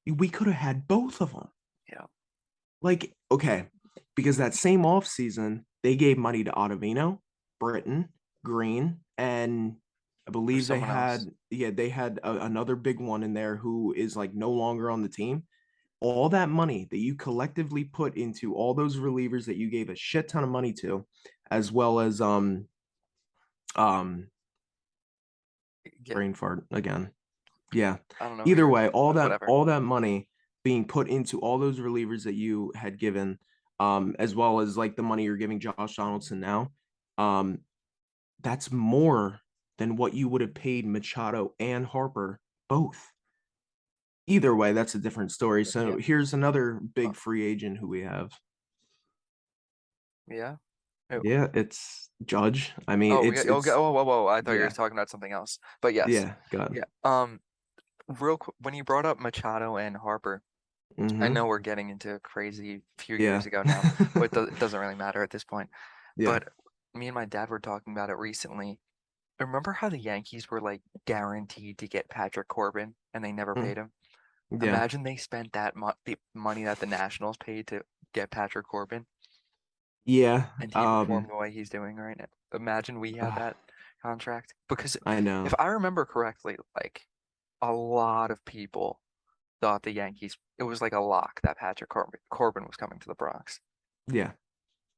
B: we could have had both of them.
A: Yeah.
B: Like, okay, because that same offseason, they gave money to Ottavino, Britton, Green, and I
A: There's
B: believe they
A: someone else.
B: had, yeah, they had another big one in there who is like no longer on the team. All that money that you collectively put into all those relievers that you gave a shit ton of money to, as well as um
A: Yeah.
B: brain fart again. Yeah.
A: I don't know who
B: Either
A: you're,
B: way,
A: but whatever.
B: all that money being put into all those relievers that you had given, as well as like the money you're giving Josh Donaldson now, um, that's more than what you would have paid Machado and Harper both. Either way, that's a different story. So
A: Yeah.
B: here's another
A: Uh,
B: big free agent who we have.
A: yeah. Who?
B: Yeah, it's Judge. I mean,
A: Oh, yeah. Okay.
B: it's
A: Oh, whoa, whoa. I thought you were
B: yeah,
A: talking about something else. But yes.
B: yeah, God.
A: Yeah. Real quick, when you brought up Machado and Harper, I
B: Mm-hmm.
A: know we're getting into a crazy few years
B: Yeah.
A: ago now, but it doesn't really matter at this point.
B: Yeah.
A: But me and my dad were talking about it recently. Remember how the Yankees were like guaranteed to get Patrick Corbin and they never
B: Mm,
A: paid him?
B: yeah.
A: Imagine they spent that the money that the Nationals paid to get Patrick Corbin
B: Yeah.
A: and he performed the way he's doing right now. Imagine we had that contract. Because
B: I
A: if
B: know.
A: I remember correctly, like a lot of people thought the Yankees, it was like a lock that Corbin was coming to the Bronx.
B: Yeah.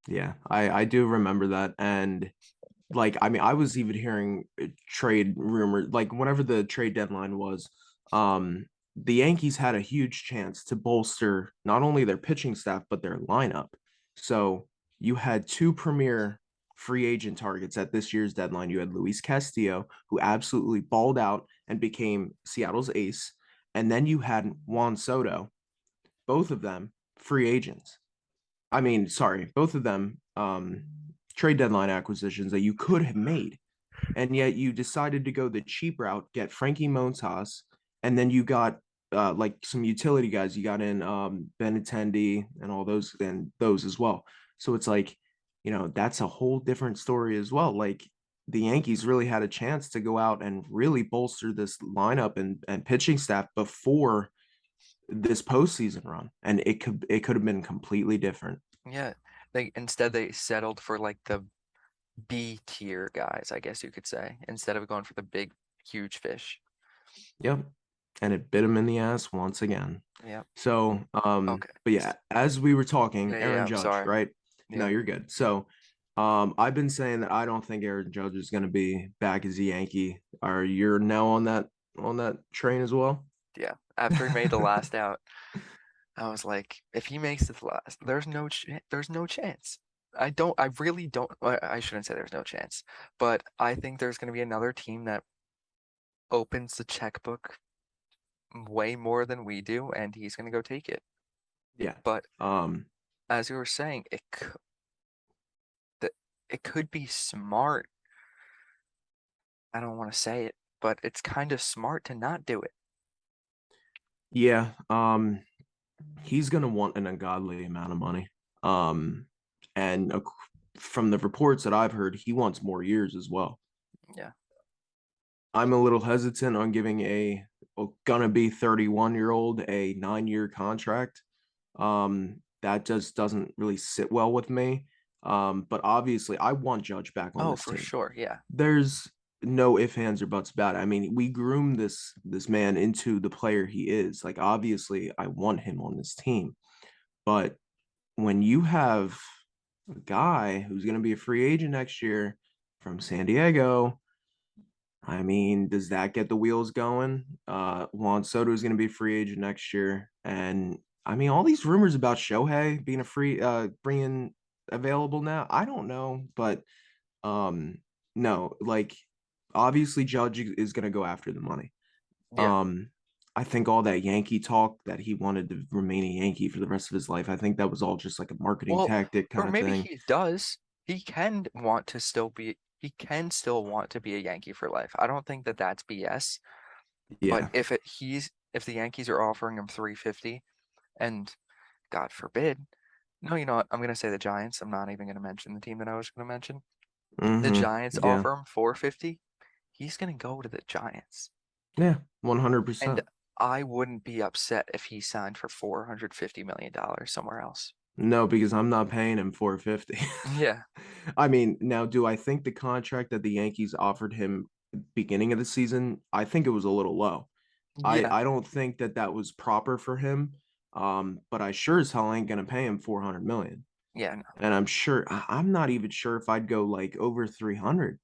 B: Yeah. I do remember that. And like I mean, I was even hearing trade rumors like whenever the trade deadline was, the Yankees had a huge chance to bolster not only their pitching staff but their lineup. So you had two premier free agent targets at this year's deadline. You had Luis Castillo, who absolutely balled out and became Seattle's ace, and then you had Juan Soto, both of them free agents. I mean, sorry, both of them trade deadline acquisitions that you could have made, and yet you decided to go the cheap route, get Frankie Montas, and then you got like some utility guys. You got in Benintendi and all those and those as well. So it's like, that's a whole different story as well. Like the Yankees really had a chance to go out and really bolster this lineup and pitching staff before this postseason run, and it could have been completely different.
A: Yeah, they settled for like the B tier guys, I guess you could say, instead of going for the big, huge fish.
B: Yep. And it bit him in the ass once again.
A: Yeah.
B: So,
A: Okay.
B: but yeah, as we were talking,
A: Yeah, yeah,
B: Aaron
A: I'm
B: Judge,
A: sorry.
B: right? No,
A: Yeah.
B: you're good. So, I've been saying that I don't think Aaron Judge is going to be back as a Yankee. Are you now on that train as well?
A: Yeah. After he made the last out, I was like, if he makes it last, there's no chance. I really don't, I shouldn't say there's no chance, but I think there's going to be another team that opens the checkbook way more than we do, and he's going to go take it.
B: Yeah.
A: But
B: Um,
A: as you were saying, it could be smart. I don't want to say it, but it's kind of smart to not do it.
B: yeah. He's going to want an ungodly amount of money. Um, and from the reports that I've heard, he wants more years as well.
A: Yeah.
B: I'm a little hesitant on giving gonna be 31-year-old a 9-year contract. That just doesn't really sit well with me. But obviously, I want Judge back on
A: Oh,
B: this
A: for
B: team.
A: sure. Yeah.
B: There's no ifs, ands, or buts about it. I mean, we groomed this man into the player he is. Like, obviously, I want him on this team. But when you have a guy who's gonna be a free agent next year from San Diego, I mean, does that get the wheels going? Juan Soto is going to be free agent next year, and I mean, all these rumors about Shohei being a free, being available now. I don't know, but um, no, like obviously Judge is going to go after the money.
A: Yeah.
B: Um, I think all that Yankee talk that he wanted to remain a Yankee for the rest of his life. I think that was all just like a marketing
A: Well,
B: tactic
A: or
B: kind of
A: maybe
B: thing.
A: he does. He can still want to be a Yankee for life. I don't think that that's BS. But
B: Yeah.
A: if the Yankees are offering him 350 and God forbid, no, you know what? I'm gonna say the Giants. I'm not even gonna mention the team that I was gonna mention. The
B: Mm-hmm.
A: Giants
B: Yeah.
A: offer him 450. He's gonna go to the Giants.
B: Yeah.
A: And
B: 100%.
A: I wouldn't be upset if he signed for $450 million somewhere else.
B: No, because I'm not paying him 450.
A: Yeah,
B: I mean, now do I think the contract that the Yankees offered him beginning of the season, I think it was a little low.
A: yeah,
B: I don't think that that was proper for him. But I sure as hell ain't gonna pay him 400 million.
A: yeah, no.
B: And I'm not even sure if I'd go like over 300.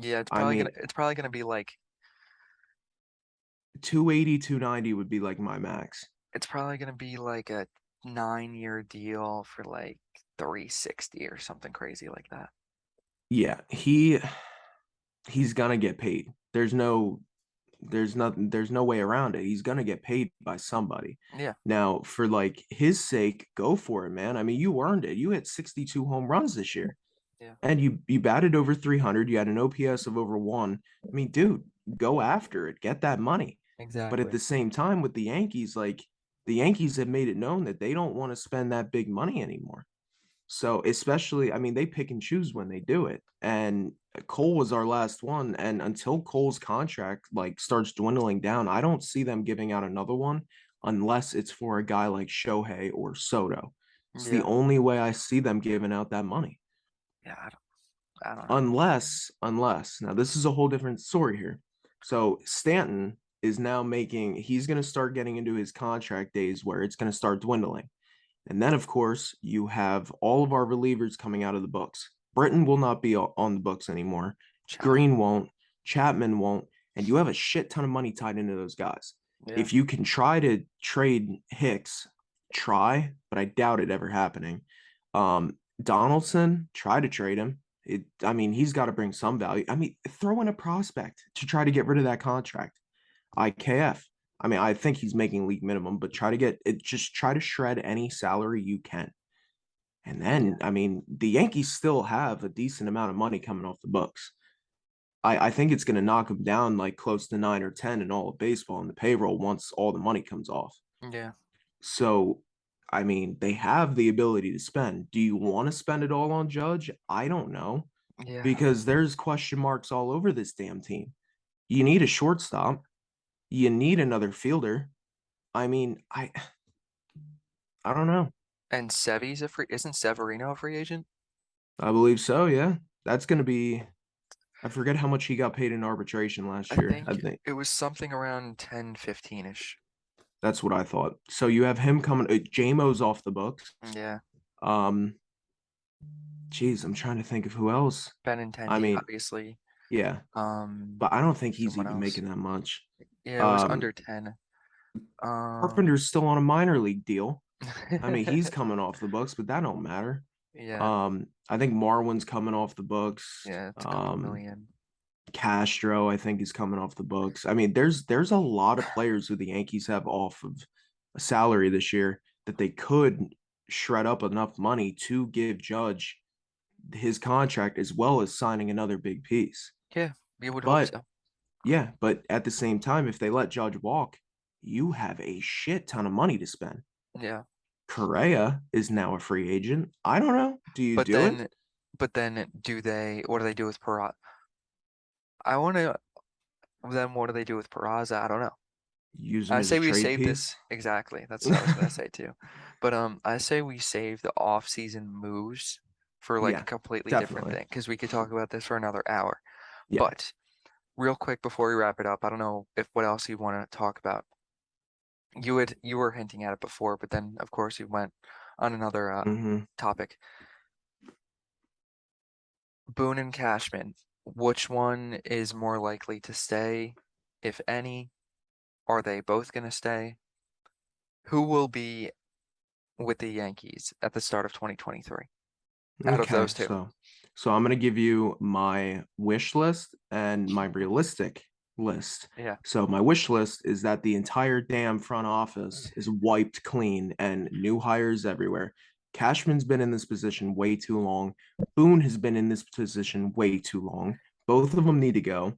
A: Yeah,
B: I mean,
A: it's probably gonna be like
B: 280, 290 would be like my max.
A: it's probably gonna be like a 9-year deal for like 360 or something crazy like that.
B: Yeah, he's gonna get paid. There's no way around it. He's gonna get paid by somebody.
A: Yeah,
B: Now, for like his sake, go for it, man. I mean, you earned it. You hit 62 home runs this year.
A: yeah,
B: And you batted over 300. You had an OPS of over 1. I mean, dude, go after it. Get that money. But at
A: exactly.
B: the same time with the Yankees, like the Yankees have made it known that they don't want to spend that big money anymore. So especially, I mean, they pick and choose when they do it. And Cole was our last one. And until Cole's contract like starts dwindling down, I don't see them giving out another one unless it's for a guy like Shohei or Soto. It's the
A: Yeah,
B: only way I see them giving out that money.
A: yeah, I don't know.
B: Unless now this is a whole different story here. So Stanton is now making he's going to start getting into his contract days where it's going to start dwindling. And then, of course, you have all of our relievers coming out of the books. Britton will not be on the books anymore.
A: Chapman.
B: Green won't. Chapman won't. And you have a shit ton of money tied into those guys.
A: Yeah,
B: If you can try to trade Hicks, try, but I doubt it ever happening. Donaldson, try to trade him. I mean, he's got to bring some value. I mean, throw in a prospect to try to get rid of that contract. IKF. I mean, I think he's making league minimum, but try to get it, just try to shred any salary you can. And then,
A: yeah,
B: I mean, the Yankees still have a decent amount of money coming off the books. I think it's going to knock them down like close to 9 or 10 in all of baseball in the payroll once all the money comes off.
A: yeah,
B: So, I mean, they have the ability to spend. Do you want to spend it all on Judge? I don't know
A: yeah.
B: because there's question marks all over this damn team. You need a shortstop. You need another fielder. I mean, I don't know.
A: And Sevy's a free, isn't Severino a free agent?
B: I believe so, yeah. That's going to be I forget how much he got paid in arbitration
A: I
B: last year. I
A: think
B: think
A: it was something around 10, 15-ish.
B: that's what I thought. So you have him coming JMO's off the books.
A: Yeah,
B: Um geez, I'm trying to think of who else. I
A: Benintendi,
B: mean,
A: obviously.
B: yeah, but I don't think he's
A: Someone
B: even
A: else.
B: making that much.
A: Yeah, it was
B: Um
A: under 10. Um,
B: Carpenter's still on a minor league deal. I mean, he's coming off the books, but that don't matter.
A: yeah,
B: I think Marwin's coming off the books.
A: yeah, it's a couple million.
B: Castro, I think, is coming off the books. I mean, there's a lot of players who the Yankees have off of a salary this year that they could shred up enough money to give Judge his contract as well as signing another big piece.
A: Yeah, we would hope
B: But
A: so.
B: yeah, but at the same time, if they let Judge walk, you have a shit ton of money to spend.
A: Yeah,
B: Correa is now a free agent. I don't know. Do you
A: but
B: do it?
A: then, what do they do with Peraza? I want to, then what do they do with Peraza? I don't know.
B: Use him
A: I
B: as a
A: say we
B: trade
A: save
B: piece?
A: this exactly. That's what I was gonna say too. But I say we save the off-season moves for like a
B: Yeah,
A: completely different
B: definitely.
A: thing because we could talk about this for another hour.
B: Yeah.
A: But real quick before we wrap it up, I don't know if what else you want to talk about. You were hinting at it before, but then of course you went on another
B: Hmm.
A: topic. Boone and Cashman. which one is more likely to stay, if any? Are they both going to stay? Who will be with the Yankees at the start of 2023 out of
B: Okay,
A: those two?
B: so I'm gonna give you my wish list and my realistic list.
A: Yeah,
B: So my wish list is that the entire damn front office is wiped clean and new hires everywhere. Cashman's been in this position way too long. Boone has been in this position way too long. Both of them need to go.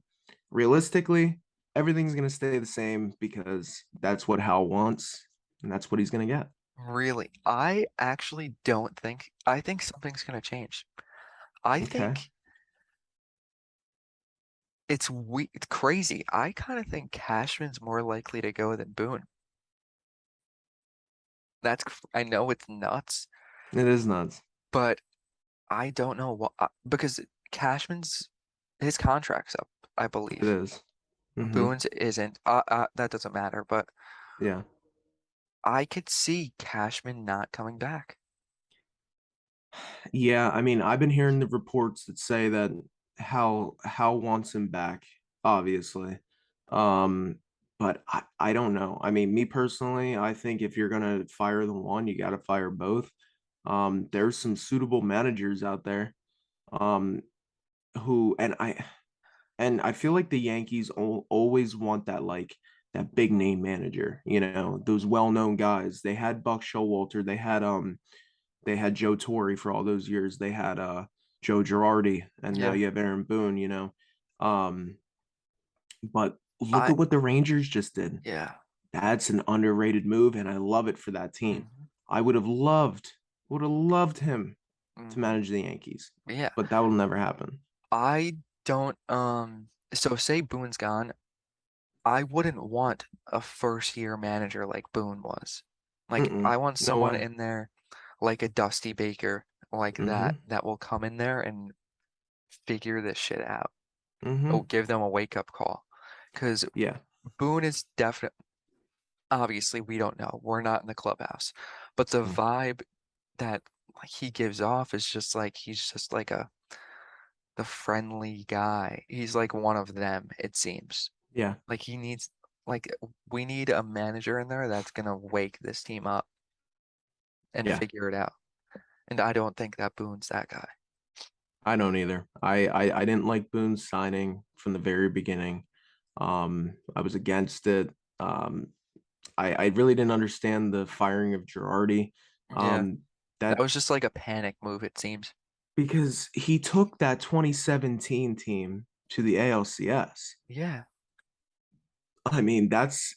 B: Realistically, everything's gonna stay the same because that's what Hal wants, and that's what he's gonna get.
A: really. I actually don't think, I think something's going to change. I
B: Okay.
A: think it's crazy. I kind of think Cashman's more likely to go than Boone. I know it's nuts,
B: It is nuts.
A: but I don't know what, because his contract's up, I
B: It
A: believe.
B: is. Mm-hmm.
A: Boone's isn't. That doesn't matter, but
B: Yeah.
A: I could see Cashman not coming back.
B: Yeah, I mean, I've been hearing the reports that say that Hal wants him back, obviously. Um, but I don't know. I mean, me personally, I think if you're gonna fire the one, you gotta fire both. There's some suitable managers out there. Um, who and I feel like the Yankees always want that that big name manager, those well-known guys. They had Buck Showalter, they had Joe Torre for all those years. They had Joe Girardi, and now
A: Yeah,
B: you have Aaron Boone. Um, but look
A: I
B: at what the Rangers just did.
A: yeah.
B: That's an underrated move, and I love it for that team.
A: Hmm.
B: I would have loved him to
A: Hmm.
B: manage the Yankees,
A: Yeah,
B: but that will never happen.
A: I don't. So say Boone's gone. I wouldn't want a first year manager like Boone was. Like
B: Mm-mm,
A: I want
B: no
A: someone
B: way.
A: in there like a Dusty Baker, like
B: Mm-hmm.
A: that will come in there and figure this shit out. Oh,
B: Mm-hmm.
A: give them a wake up call. Because
B: Yeah.
A: Boone is definitely, obviously we don't know. We're not in the clubhouse. But the
B: Mm.
A: vibe that like he gives off is just like he's just like the friendly guy. He's like one of them, it seems.
B: Yeah.
A: Like he needs like we need a manager in there that's gonna wake this team up and
B: Yeah.
A: figure it out. And I don't think that Boone's that guy.
B: I don't either. I didn't like Boone's signing from the very beginning. I was against it. I really didn't understand the firing of Girardi.
A: Yeah,
B: Um,
A: that
B: that
A: was just like a panic move, it seems.
B: because he took that 2017 team to the ALCS.
A: Yeah,
B: I mean,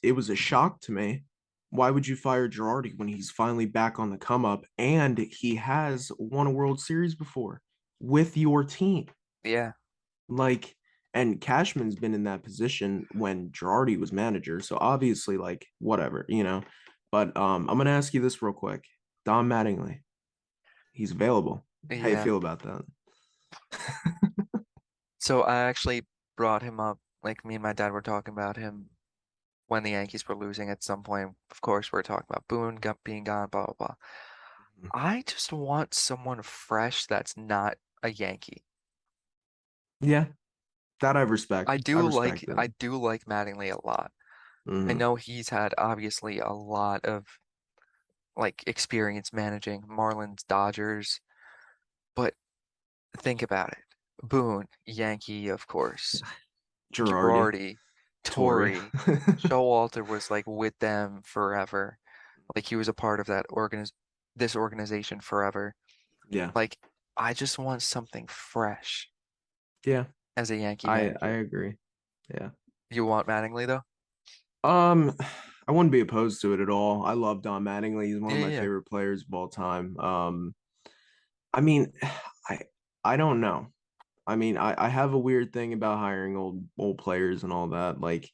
B: it was a shock to me. Why would you fire Girardi when he's finally back on the come up and he has won a World Series before with your team?
A: yeah,
B: Like, and Cashman's been in that position when Girardi was manager, so obviously, like, whatever. But I'm gonna ask you this real quick. Don Mattingly, he's available. How you
A: yeah.
B: feel about that?
A: So I actually brought him up, like me and my dad were talking about him when the Yankees were losing at some point. Of course, we are talking about being gone, blah, blah, blah. I just want someone fresh that's not a Yankee.
B: Yeah, that I respect. I respect it.
A: I do like Mattingly a lot. I
B: Hmm.
A: know he's had obviously a lot of like experience managing Marlins, Dodgers, but think about it. Boone, Yankee, of course.
B: Girardi,
A: Girardi,
B: Torrey.
A: Torrey, Showalter was like with them forever. Like he was a part of this organization forever.
B: Yeah,
A: Like I just want something fresh
B: yeah,
A: as a Yankee
B: I
A: manager.
B: agree. Yeah.
A: You want Mattingly though?
B: Um, I wouldn't be opposed to it at all. I love Don Mattingly. He's one
A: Yeah,
B: of my
A: yeah,
B: favorite players of all time. I mean, I I don't know. I mean, I have a weird thing about hiring old players and all that. Like,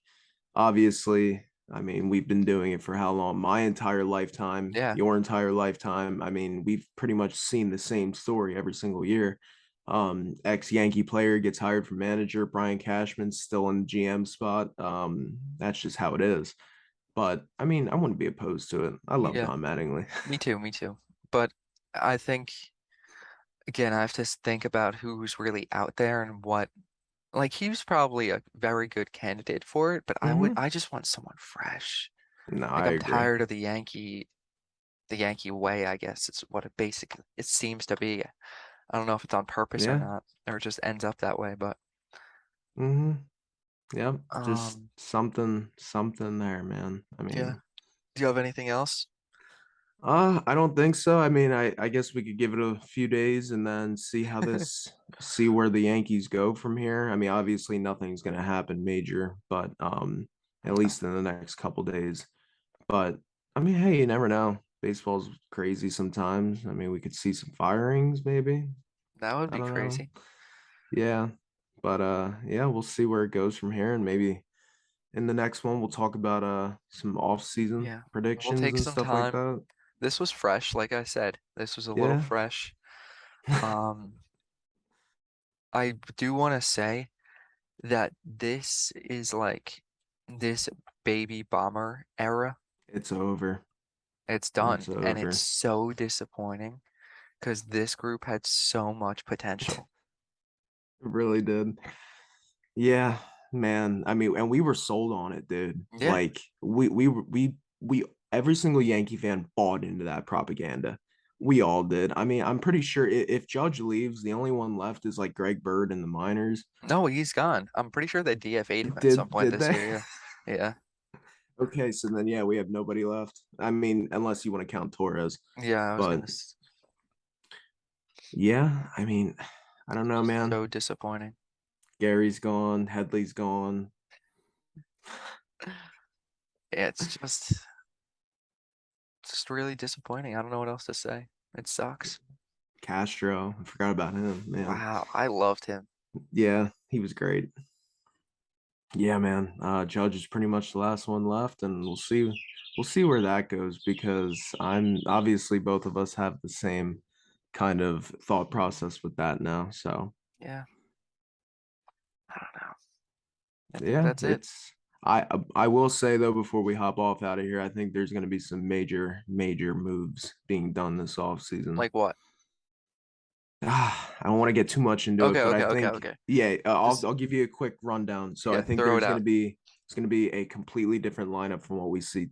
B: obviously, I mean, we've been doing it for how long? My entire lifetime,
A: yeah,
B: your entire lifetime. I mean, we've pretty much seen the same story every single year. Ex-Yankee player gets hired for manager. Brian Cashman's still in the GM spot. That's just how it is. But I mean, I wouldn't be opposed to it. I love
A: yeah.
B: Don Mattingly.
A: Me too, me too. But I think again, I have to think about who's really out there and what. like he was probably a very good candidate for it, but
B: Hmm.
A: I just want someone fresh.
B: No,
A: Like
B: I
A: I'm
B: agree.
A: tired of the Yankee way, I guess. It's what it seems to be. I don't know if it's on purpose or
B: Yeah.
A: not, or it just ends up that way, but
B: Hmm. Yep. Just
A: um
B: something there, man. I
A: yeah.
B: mean,
A: Do you have anything else?
B: I don't think so. I mean, I guess we could give it a few days and then see where the Yankees go from here. I mean, obviously nothing's gonna happen major, but at
A: No,
B: least in the next couple days. But I mean, hey, you never know. Baseball's crazy sometimes. I mean, we could see some firings maybe.
A: that would
B: I
A: be
B: don't know.
A: crazy.
B: Yeah. But yeah, we'll see where it goes from here, and maybe in the next one we'll talk about some off-season
A: Yeah. We'll
B: predictions
A: take
B: and
A: some
B: stuff like
A: time.
B: that.
A: This was fresh, like I said. This was a little
B: Yeah.
A: fresh. Um, I do want to say that this is like this baby bomber era.
B: It's over.
A: It's
B: It's
A: done, and it's
B: over.
A: so disappointing because this group had so much potential.
B: It really did. Yeah, man. I mean, and we were sold on it, dude.
A: Yeah.
B: Like we every single Yankee fan bought into that propaganda. We all did. I mean, I'm pretty sure if Judge leaves, the only one left is like Greg Bird in the minors.
A: No, he's gone. I'm pretty sure they DFA'd him at some
B: Did
A: point
B: did
A: this
B: they?
A: year. Yeah. Yeah.
B: Okay, so then yeah, we have nobody left. I mean, unless you want to count Torres.
A: Yeah, I was
B: But
A: gonna
B: yeah, I mean, I don't know,
A: just
B: man.
A: so disappointing.
B: Gary's gone, Headley's gone.
A: Yeah, it's just really disappointing. I don't know what else to say. It sucks.
B: Castro, I forgot about him, man.
A: Wow, I loved him.
B: Yeah, he was great. Yeah, man. Judge is pretty much the last one left, and we'll see where that goes because I'm obviously both of us have the same kind of thought process with that now. So
A: Yeah, I don't know. I think
B: yeah,
A: that's it.
B: I will say though before we hop off out of here, I think there's gonna be some major moves being done this off season.
A: Like what?
B: I don't want to get too much into
A: Okay,
B: it, but I
A: okay, okay,
B: think
A: okay.
B: yeah,
A: Just
B: I'll give you a quick rundown. So I
A: yeah,
B: think
A: throw it
B: there's
A: out.
B: gonna be a completely different lineup from what we see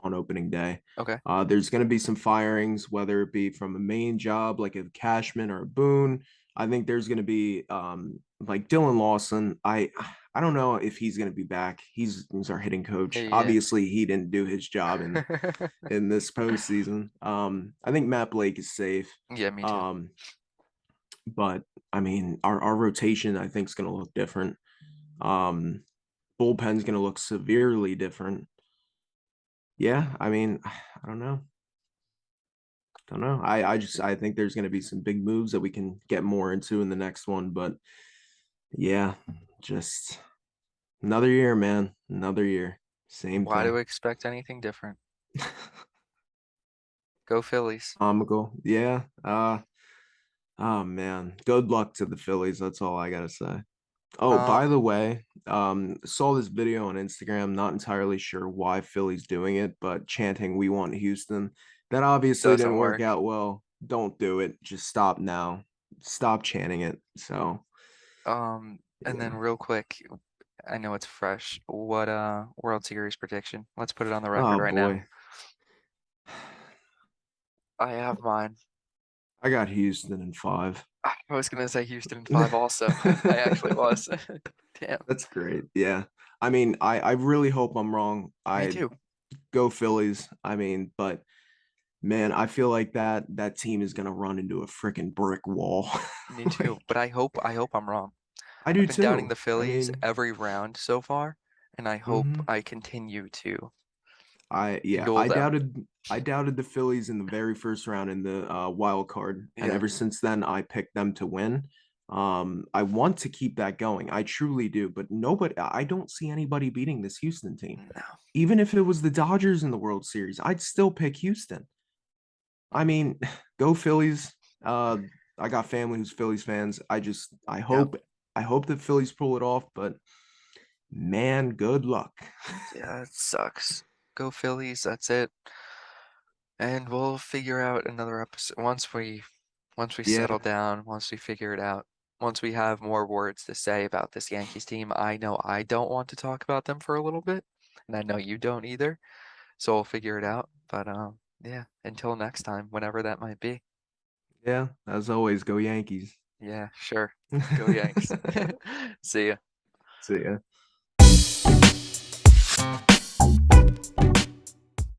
B: on opening day.
A: Okay.
B: There's gonna be some firings, whether it be from a main job like a Cashman or a Boone. I think there's gonna be like Dylan Lawson. I don't know if he's gonna be back. He's our hitting coach.
A: Yeah.
B: Obviously, he didn't do his job in this postseason. I think Matt Blake is safe.
A: Yeah, me too.
B: Um, but I mean, our rotation I think is going to look different. Um, bullpen's going to look severely different. Yeah, I mean, I don't know. Don't know. I think there's going to be some big moves that we can get more into in the next one, but yeah, just another year, man. Another year. Same
A: Why do
B: thing.
A: we expect anything different? Go Phillies.
B: Comical. Yeah. Oh man. Good luck to the Phillies. That's all I gotta say. Oh, by the
A: Um,
B: way, saw this video on Instagram. Not entirely sure why Philly's doing it, but chanting "We want Houston." That obviously
A: doesn't
B: didn't work
A: work.
B: out well. Don't do it. Just stop now. Stop chanting it. So,
A: And then
B: yeah.
A: real quick, I know it's fresh. What World Series prediction? Let's put it on the record
B: Oh
A: right now.
B: boy.
A: I have mine.
B: I got Houston in five.
A: I was gonna say Houston in five also. I actually was. Damn.
B: That's great. Yeah. I mean, I really hope I'm wrong.
A: Me
B: I
A: too.
B: go Phillies. I mean, but man, I feel like that team is gonna run into a freaking brick wall.
A: Me too.
B: Like
A: But I hope I'm wrong.
B: I
A: I've
B: do
A: been doubting
B: too.
A: the
B: I
A: Phillies
B: mean,
A: every round so far, and I hope
B: mhm.
A: I continue to
B: Yeah,
A: fuel them.
B: I doubted the Phillies in the very first round in the wild card, and
A: Yeah.
B: ever since then I picked them to win. I want to keep that going. I truly do, but I don't see anybody beating this Houston team.
A: No.
B: Even if it was the Dodgers in the World Series, I'd still pick Houston. I mean, go Phillies. Uh, I got family who's Phillies fans.
A: Yep.
B: I hope the Phillies pull it off, but man, good luck.
A: Yeah, it sucks. Go Phillies, that's it. And we'll figure out another episode once we
B: Yeah,
A: settle down, once we figure it out. once we have more words to say about this Yankees team, I know I don't want to talk about them for a little bit, and I know you don't either. So we'll figure it out. But yeah, until next time, whenever that might be.
B: Yeah, as always, go Yankees.
A: Yeah, sure. Go Yanks. See ya.
B: See ya.